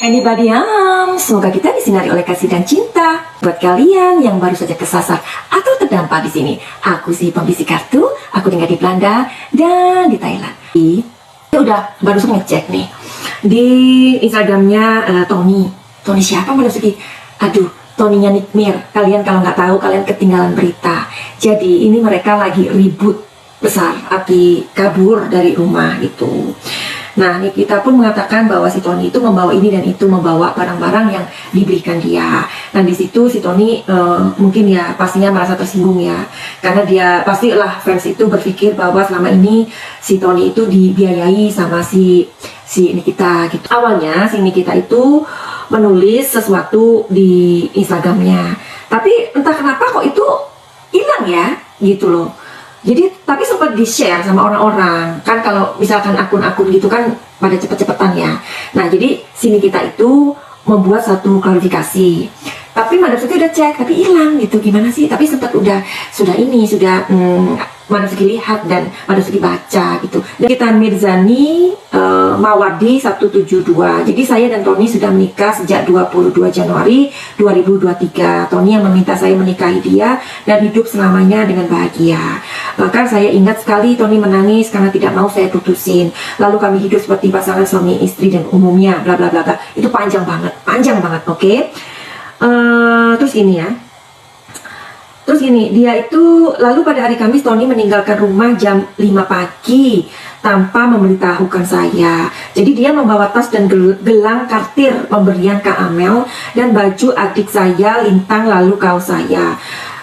Anybody semoga kita disinari oleh kasih dan cinta. Buat kalian yang baru saja kesasar atau terdampar di sini, aku si pembisik kartu, aku tinggal di Belanda dan di Thailand. Udah baru ngecek nih di Instagramnya Tony siapa malah segi, aduh, Tonynya Nick Mir. Kalian kalau nggak tahu, kalian ketinggalan berita. Jadi ini mereka lagi ribut besar, api kabur dari rumah gitu. Nah, kita pun mengatakan bahwa si Tony itu membawa ini dan itu, membawa barang-barang yang diberikan dia. Nah, di situ si Tony mungkin ya pastinya merasa tersinggung ya, karena dia pastilah fans itu berpikir bahwa selama ini si Tony itu dibiayai sama si Nikita gitu. Awalnya si Nikita itu menulis sesuatu di Instagramnya, tapi entah kenapa kok itu hilang ya gitu loh. Jadi tapi sempat di-share sama orang-orang kan, kalau misalkan akun-akun gitu kan pada cepet-cepetan ya. Nah, jadi sini kita itu membuat satu klarifikasi. Tapi Madam Suki udah cek, tapi hilang gitu. Gimana sih? Tapi sempat sudah Madam Suki lihat dan Madam Suki baca gitu. Dan kita Mirzani Mawardi 172. Jadi saya dan Tony sudah menikah sejak 22 Januari 2023. Tony yang meminta saya menikahi dia dan hidup selamanya dengan bahagia. Bahkan saya ingat sekali Tony menangis karena tidak mau saya putusin. Lalu kami hidup seperti pasangan suami istri dan umumnya, bla bla bla bla. Itu panjang banget, oke? Terus ini dia itu, lalu pada hari Kamis Tony meninggalkan rumah jam 5 pagi tanpa memberitahukan saya. Jadi dia membawa tas dan gelang kartir pemberian Kak Amel dan baju adik saya Lintang, lalu kaos saya.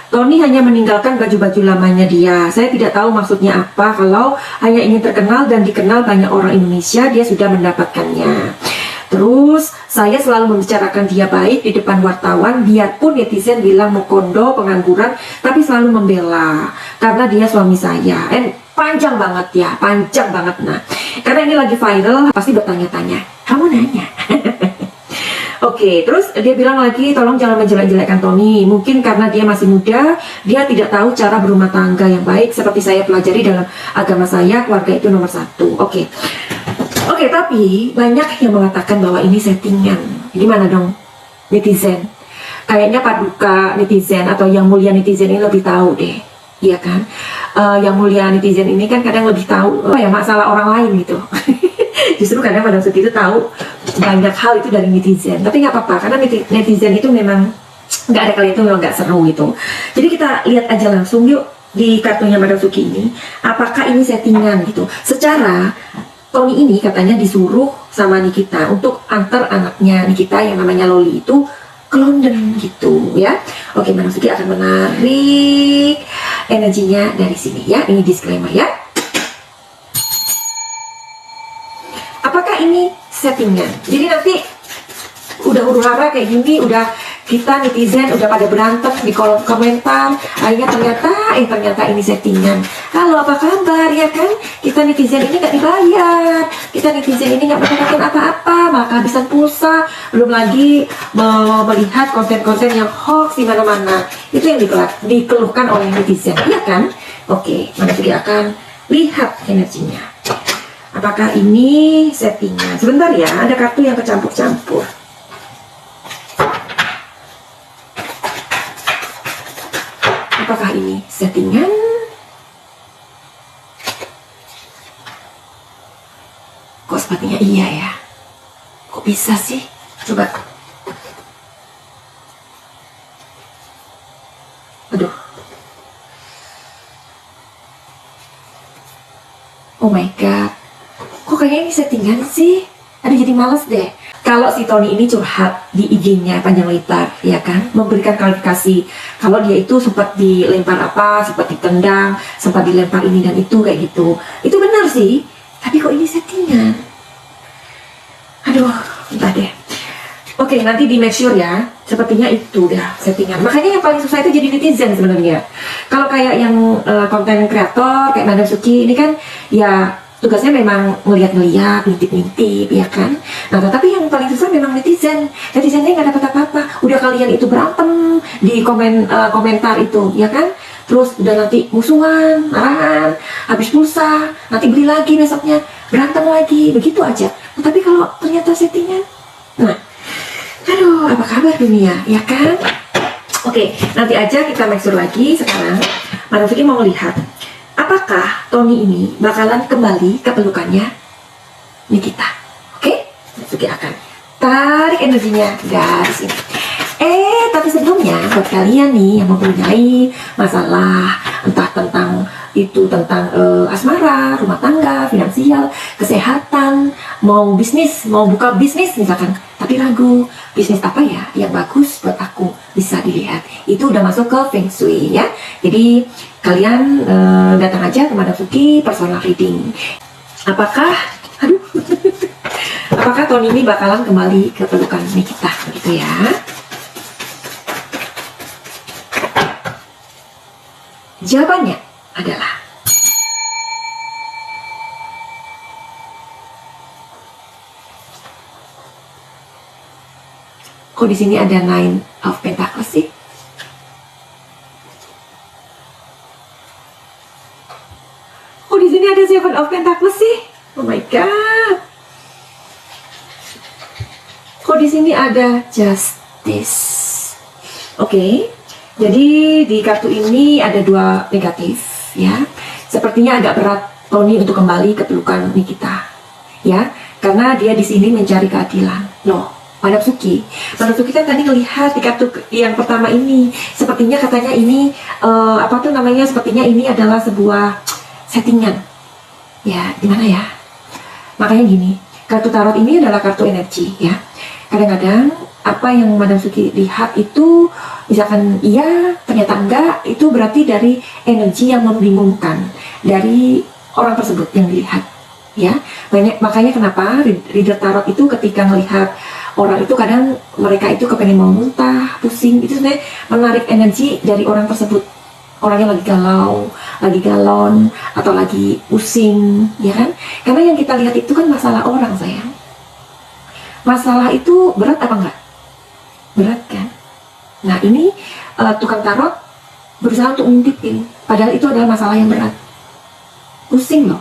Tony hanya meninggalkan baju-baju lamanya dia. Saya tidak tahu maksudnya apa. Kalau hanya ingin terkenal dan dikenal banyak orang Indonesia, dia sudah mendapatkannya. Terus saya selalu membicarakan dia baik di depan wartawan, biarpun netizen bilang mau kondo, pengangguran, tapi selalu membela karena dia suami saya. Panjang banget ya, panjang banget. Nah, karena ini lagi viral, pasti bertanya-tanya, kamu nanya. Oke, terus dia bilang lagi, tolong jangan menjelek-jelekkan Tony. Mungkin karena dia masih muda, dia tidak tahu cara berumah tangga yang baik. Seperti saya pelajari dalam agama saya, keluarga itu nomor 1. Oke, tapi banyak yang mengatakan bahwa ini settingan. Gimana dong netizen? Kayaknya Paduka netizen atau Yang Mulia netizen ini lebih tahu deh, iya kan? Yang Mulia netizen ini kan kadang lebih tahu masalah orang lain gitu. Justru kadang Madam Suki itu tahu banyak hal itu dari netizen. Tapi nggak apa-apa, karena netizen itu memang nggak ada, kalian itu memang nggak seru gitu. Jadi kita lihat aja langsung yuk di kartunya Madam Suki ini, apakah ini settingan gitu. Secara Tony ini katanya disuruh sama Nikita untuk antar anaknya Nikita yang namanya Loli itu ke London gitu ya. Oke, Madam Suki akan menarik energinya dari sini ya. Ini disclaimer ya. Apakah ini settingan? Jadi nanti udah huru-hara kayak gini, udah kita netizen udah pada berantem di kolom komentar, akhirnya ternyata ini settingan. Halo, apa kabar ya kan? Kita netizen ini nggak dibayar, kita netizen ini nggak mendapatkan apa-apa, malah kehabisan pulsa, belum lagi melihat konten-konten yang hoax di mana-mana. Itu yang dikeluhkan oleh netizen, iya kan? Oke, Madam Suki akan lihat energinya. Apakah ini settingan? Sebentar ya, ada kartu yang kecampur-campur. Apakah ini settingan? Kok sepertinya iya ya? Kok bisa sih? Coba. Aduh. Oh my god. Kok kayaknya ini settingan sih? Aduh, jadi males deh. Kalau si Tony ini curhat di IG-nya panjang lebar, ya kan, memberikan klarifikasi kalau dia itu sempat dilempar sempat ditendang, sempat dilempar ini dan itu kayak gitu. Itu benar sih, tapi kok ini settingan? Aduh, entah deh. Oke, nanti di make sure ya. Sepertinya itu dah settingan. Makanya yang paling susah itu jadi netizen sebenarnya. Kalau kayak yang konten kreator kayak Madam Suki ini kan ya tugasnya memang ngeliat-ngeliat, ngintip-ngintip, ya kan? Nah, tetapi yang paling susah memang netizen. Netizennya nggak dapat apa-apa. Udah kalian itu berantem di komentar itu, ya kan? Terus udah nanti musuhan, marahan, habis pulsa, nanti beli lagi besoknya, berantem lagi, begitu aja. Tapi kalau ternyata settingan, nah, aduh, apa kabar dunia, ya kan? Oke, nanti aja kita make sure lagi sekarang. Madam Vicky mau lihat, apakah Tony ini bakalan kembali ke pelukannya Nikita. Oke? Madam Vicky akan tarik energinya dari sini. Tapi sebelumnya buat kalian nih yang mempunyai masalah entah tentang asmara, rumah tangga, finansial, kesehatan, mau bisnis, mau buka bisnis misalkan, tapi ragu bisnis apa ya yang bagus buat aku, bisa dilihat. Itu udah masuk ke Feng Shui ya. Jadi kalian datang aja ke Madam Vicky personal reading. Apakah apakah tahun ini bakalan kembali ke pelukan Nikita gitu ya? Jawabannya adalah kok di sini ada Nine of Pentacles sih? Kok di sini ada Seven of Pentacles sih? Oh my god. Kok di sini ada Justice? Oke. Jadi di kartu ini ada dua negatif ya. Sepertinya agak berat Tony untuk kembali ke pelukan Nikita ya, karena dia di sini mencari keadilan. Loh, Madam Suki kan tadi melihat di kartu yang pertama ini, sepertinya katanya ini sepertinya ini adalah sebuah settingan. Ya, gimana ya? Makanya gini, kartu tarot ini adalah kartu energi ya. Kadang-kadang apa yang Madam Suki lihat itu misalkan iya, ternyata enggak, itu berarti dari energi yang membingungkan dari orang tersebut yang dilihat ya. Makanya kenapa reader tarot itu ketika melihat orang itu kadang mereka itu kepengen mau muntah, pusing, itu sebenarnya menarik energi dari orang tersebut. Orangnya lagi galau, lagi galon, atau lagi pusing, ya kan? Karena yang kita lihat itu kan masalah orang, sayang. Masalah itu berat apa enggak? Berat kan? Nah ini tukang tarot berusaha untuk ngintipin, padahal itu adalah masalah yang berat. Pusing loh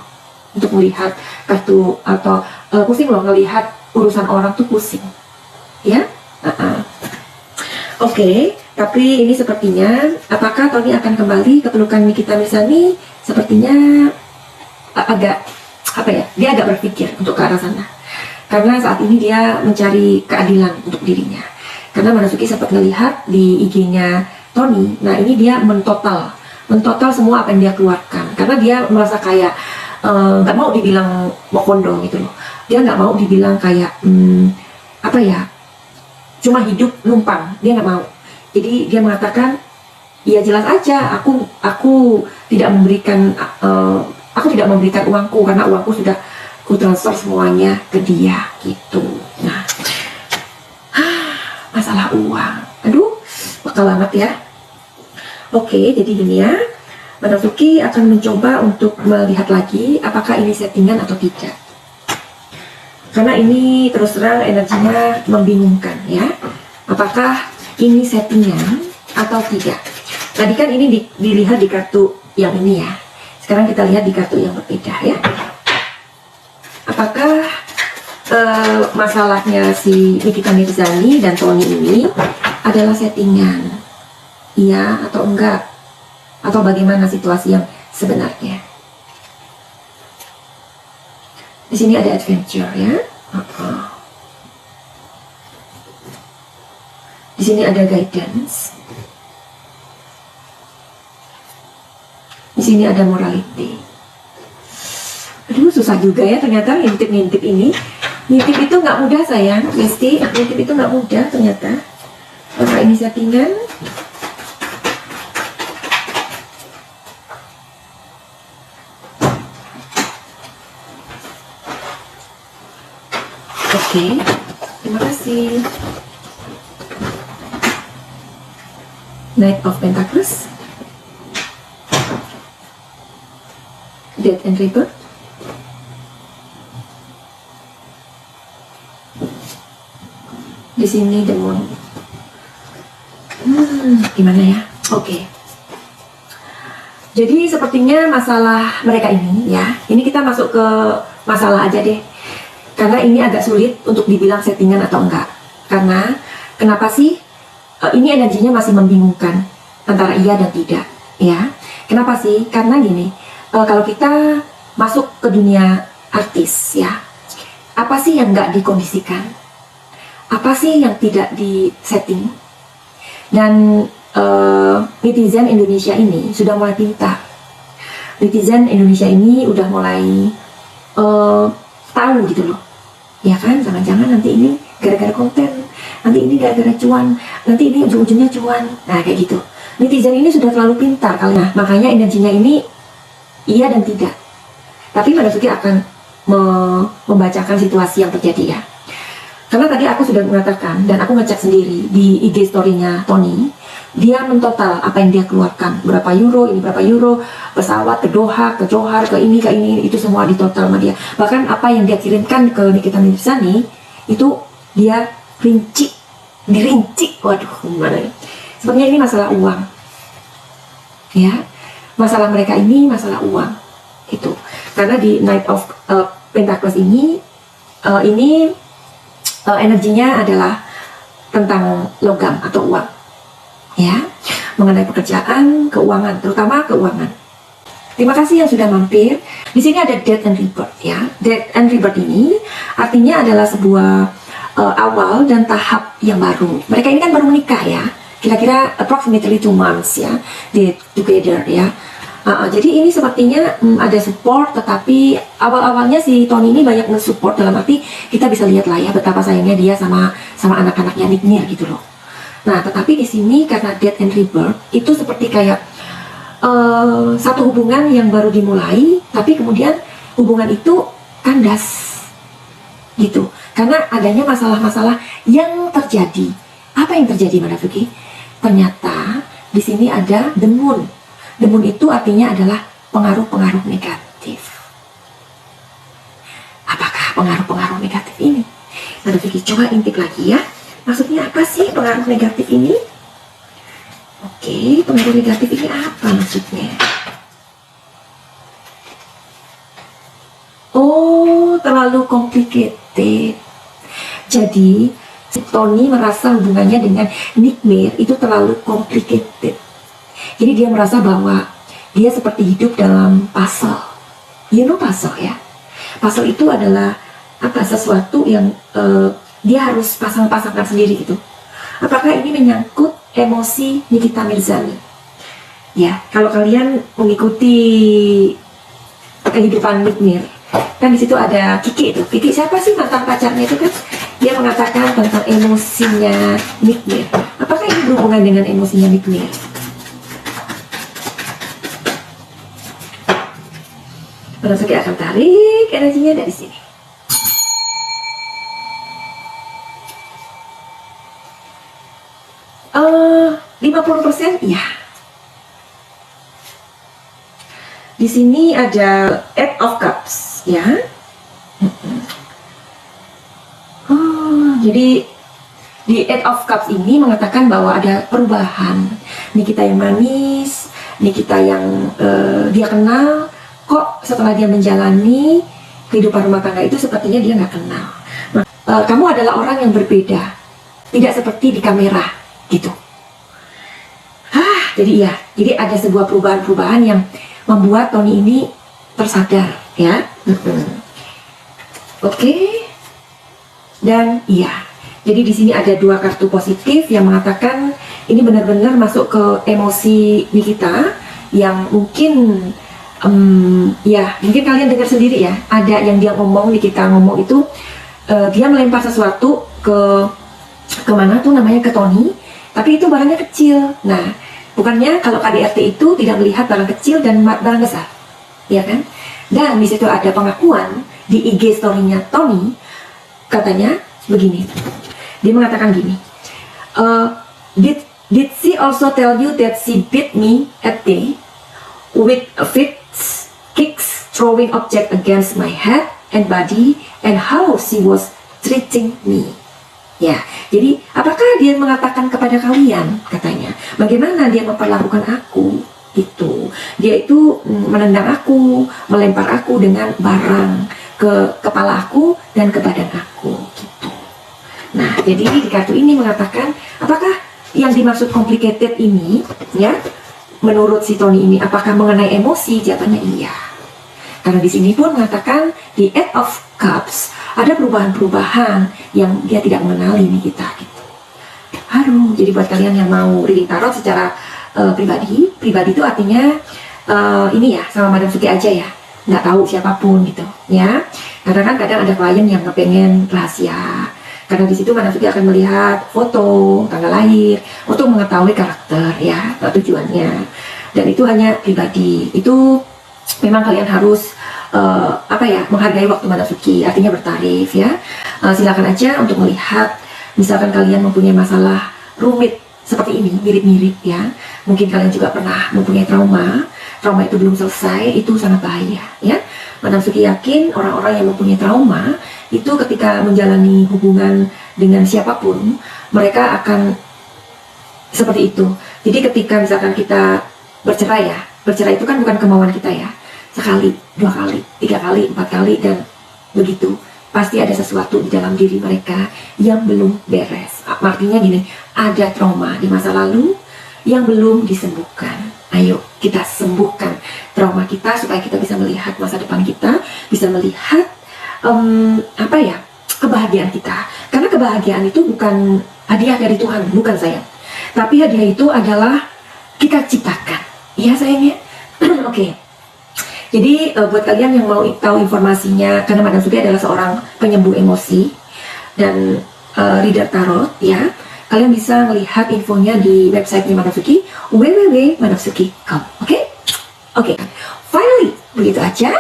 untuk melihat kartu, atau pusing loh ngelihat urusan orang tuh pusing, ya. Oke, tapi ini sepertinya apakah Tony akan kembali ke pelukan Nikita Mirzani? Sepertinya agak dia agak berpikir untuk ke arah sana, karena saat ini dia mencari keadilan untuk dirinya. Karena Madam Suki sempat melihat di IG-nya Tony, nah ini dia mentotal semua apa yang dia keluarkan, karena dia merasa kayak nggak mau dibilang mokondo gitu loh. Dia nggak mau dibilang kayak cuma hidup numpang, dia nggak mau. Jadi dia mengatakan, ya jelas aja aku tidak memberikan uangku, karena uangku sudah ku transfer semuanya ke dia gitu. Nah, masalah uang, aduh, bakal banget ya. Oke, jadi gini ya, Madam Suki akan mencoba untuk melihat lagi apakah ini settingan atau tidak. Karena ini terus terang energinya membingungkan ya. Apakah ini settingan atau tidak? Tadi kan ini dilihat di kartu yang ini ya. Sekarang kita lihat di kartu yang berbeda ya. Apakah masalahnya si Nikita Mirzani dan Tony ini adalah settingan? Iya atau enggak? Atau bagaimana situasi yang sebenarnya? Di sini ada adventure ya. Di sini ada guidance. Di sini ada morality. Aduh, susah juga ya ternyata ngintip-ngintip ini. Ngintip itu nggak mudah sayang, Besti. Ngintip itu nggak mudah ternyata. Apakah ini settingan? Oke, terima kasih. Knight of Pentacles, Death and Rebirth, sini The Moon. Gimana ya? Oke. Jadi sepertinya masalah mereka ini ya, ini kita masuk ke masalah aja deh. Karena ini agak sulit untuk dibilang settingan atau enggak. Karena kenapa sih ini energinya masih membingungkan antara iya dan tidak, ya? Kenapa sih? Karena gini, kalau kita masuk ke dunia artis, ya, apa sih yang nggak dikondisikan? Apa sih yang tidak disetting? Dan netizen Indonesia ini sudah mulai pintar. Netizen Indonesia ini udah mulai tahu gitu loh, ya kan? Jangan-jangan nanti ini gara-gara konten, nanti ini gara-gara cuan, nanti ini ujung-ujungnya cuan. Nah kayak gitu. Netizen ini sudah terlalu pintar kali. Nah makanya energinya ini iya dan tidak. Tapi Mbak Dasuki akan membacakan situasi yang terjadi ya. Karena tadi aku sudah mengatakan dan aku ngecek sendiri di IG story-nya Tony, dia mentotal apa yang dia keluarkan, berapa euro, ini berapa euro, pesawat ke Doha, ke Johor, ke ini, itu semua ditotal sama dia. Bahkan apa yang dia kirimkan ke Nikita Mirzani, itu dia dirinci, waduh gimana ya. Sebenarnya ini masalah uang, ya, masalah mereka ini masalah uang, itu. Karena di Knight of Pentacles ini energinya adalah tentang logam atau uang, ya, mengenai pekerjaan, keuangan, terutama keuangan. Terima kasih yang sudah mampir. Di sini ada Death and Rebirth, ya. Death and Rebirth ini artinya adalah sebuah awal dan tahap yang baru. Mereka ini kan baru menikah ya, kira-kira approximately 2 months ya, together ya. Jadi ini sepertinya ada support, tetapi awal-awalnya si Tony ini banyak nge-support, dalam arti kita bisa lihat lah ya betapa sayangnya dia sama anak-anaknya Nickmir gitu loh. Nah tetapi di sini karena Death and Rebirth itu seperti kayak satu hubungan yang baru dimulai, tapi kemudian hubungan itu kandas gitu karena adanya masalah-masalah yang terjadi. Apa yang terjadi Mbak Dasuki? Ternyata di sini ada The Moon. The Moon itu artinya adalah pengaruh-pengaruh negatif. Apakah pengaruh-pengaruh negatif ini? Mbak Dasuki coba intip lagi ya. Maksudnya apa sih pengaruh negatif ini? Oke, pengaruh negatif ini apa maksudnya? Oh, terlalu complicated. Jadi, Tony merasa hubungannya dengan Nickmir itu terlalu complicated. Jadi dia merasa bahwa dia seperti hidup dalam puzzle. You know puzzle ya? Puzzle itu adalah apa? Sesuatu yang dia harus pasang-pasangkan sendiri gitu. Apakah ini menyangkut emosi Nikita Mirzani? Ya, kalau kalian mengikuti kehidupan Nickmir, kan di situ ada Kiki itu. Kiki siapa sih mantan pacarnya itu kan? Dia mengatakan tentang emosinya Nickmir. Apakah ini berhubungan dengan emosinya Nickmir? Mbak Dasuki akan tarik energinya dari sini. Uh, 50% iya. Di sini ada Eight of Cups, ya. Jadi di Eight of Cups ini mengatakan bahwa ada perubahan. Nikita yang manis, Nikita yang dia kenal, kok setelah dia menjalani kehidupan rumah tangga itu sepertinya dia nggak kenal. Nah, kamu adalah orang yang berbeda, tidak seperti di kamera gitu. Jadi ya, jadi ada sebuah perubahan-perubahan yang membuat Tony ini tersadar ya. Oke. Dan iya, jadi di sini ada 2 kartu positif yang mengatakan ini benar-benar masuk ke emosi Nikita yang mungkin ya mungkin kalian dengar sendiri ya, ada yang dia ngomong, Nikita ngomong itu dia melempar sesuatu ke mana tuh namanya, ke Tony, tapi itu barangnya kecil. Nah bukannya kalau KDRT itu tidak melihat barang kecil dan barang besar, ya kan? Dan di situ ada pengakuan di IG story-nya Tony, katanya begini. Dia mengatakan gini, did she also tell you that she beat me at day with fists, kicks, throwing object against my head and body, and how she was treating me? Ya, jadi apakah dia mengatakan kepada kalian, katanya, bagaimana dia memperlakukan aku? Itu, dia itu menendang aku, melempar aku dengan barang ke kepala aku dan ke badan aku, gitu. Nah, jadi di kartu ini mengatakan, apakah yang dimaksud complicated ini, ya, menurut si Tony ini, apakah mengenai emosi? Jawabannya iya. Karena di sini pun mengatakan di Eight of Cups ada perubahan-perubahan yang dia tidak mengenali nih kita gitu. Aduh, jadi buat kalian yang mau reading tarot secara pribadi itu artinya ini ya sama Madam Suki aja ya, nggak tahu siapapun gitu ya. Karena kan kadang ada klien yang kepengen rahasia. Karena di situ Madam Suki akan melihat foto, tanggal lahir untuk mengetahui karakter ya, tujuannya. Dan itu hanya pribadi. Itu memang kalian harus menghargai waktu Madam Suki, artinya bertarif ya. Silakan aja untuk melihat, misalkan kalian mempunyai masalah rumit seperti ini, mirip-mirip ya. Mungkin kalian juga pernah mempunyai trauma itu belum selesai, itu sangat bahaya ya. Madam Suki yakin orang-orang yang mempunyai trauma itu ketika menjalani hubungan dengan siapapun, mereka akan seperti itu. Jadi ketika misalkan kita bercerai ya, bercerai itu kan bukan kemauan kita ya. Sekali, 2 kali, 3 kali, 4 kali, dan begitu. Pasti ada sesuatu di dalam diri mereka yang belum beres. Artinya gini, ada trauma di masa lalu yang belum disembuhkan. Ayo kita sembuhkan trauma kita supaya kita bisa melihat masa depan kita, bisa melihat kebahagiaan kita. Karena kebahagiaan itu bukan hadiah dari Tuhan, bukan sayang. Tapi hadiah itu adalah kita ciptakan. Iya sayangnya. Oke. Jadi buat kalian yang mau tahu informasinya, karena Madam Suki adalah seorang penyembuh emosi dan reader tarot ya, kalian bisa melihat infonya di websitenya Madam Suki, www.madamsuki.com. Oke. Finally, begitu aja.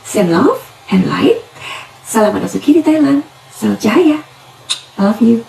Send love and light. Salam Madam Suki di Thailand. Salam cahaya. I love you.